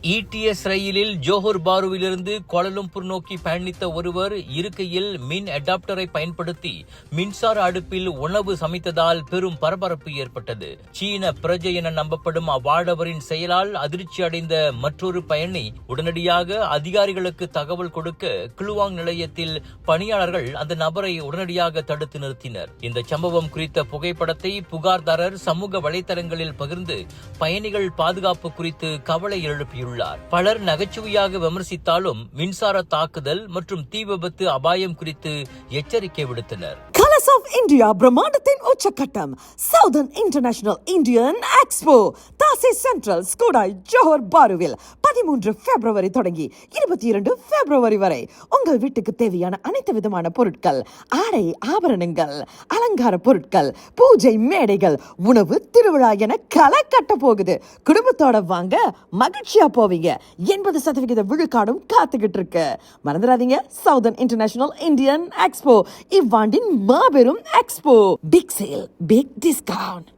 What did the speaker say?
ETS ரயிலில் Johor பாருவிலிருந்து Kuala Lumpur நோக்கி பயணித்த ஒருவர் இருக்கையில் மின் அடாப்டரை பயன்படுத்தி மின்சார அடுப்பில் உணவு சமைத்ததால் பெரும் பரபரப்பு ஏற்பட்டது. சீன பிரஜை என நம்பப்படும் அவ்வாடவரின் செயலால் அதிர்ச்சி அடைந்த மற்றொரு பயணி உடனடியாக அதிகாரிகளுக்கு தகவல் கொடுக்க கிளுவாங் நிலையத்தில் பணியாளர்கள் அந்த நபரை உடனடியாக தடுத்து நிறுத்தினர். இந்த சம்பவம் குறித்த புகைப்படத்தை புகார்தாரர் சமூக வலைதளங்களில் பகிர்ந்து பயணிகள் பாதுகாப்பு குறித்து கவலை எழுப்பியுள்ளார். பலர் நகைச்சுவையாக விமர்சித்தாலும் மின்சார தாக்குதல் மற்றும் தீ விபத்து அபாயம் குறித்து எச்சரிக்கை விடுத்தனர். Colors of India பிரம்மாண்டத்தின் உச்சக்கட்டம் Southern International Indian Expo தாசி சென்ட்ரல் ஸ்கூடாய் ஜோஹர் பாருவில் 13 பிப்ரவரி தொடங்கி 22 பிப்ரவரி வரை உங்கள் வீட்டுக்கு தேவையான அனைத்து விதமான பொருட்கள், ஆடை ஆபரணங்கள், அலங்கார பொருட்கள், பூஜை மேடைகள், உணவு திருவிழா என களை கட்ட போகுது. குடும்பத்தோட வாங்க, மகிழ்ச்சியா போவீங்க. 80% விழுக்காடும் காத்துக்கிட்டு இருக்கு. மறந்துடாதீங்க, Southern International Indian Expo இவ்வாண்டின் மாபெரும் expo. Big sale, big discount.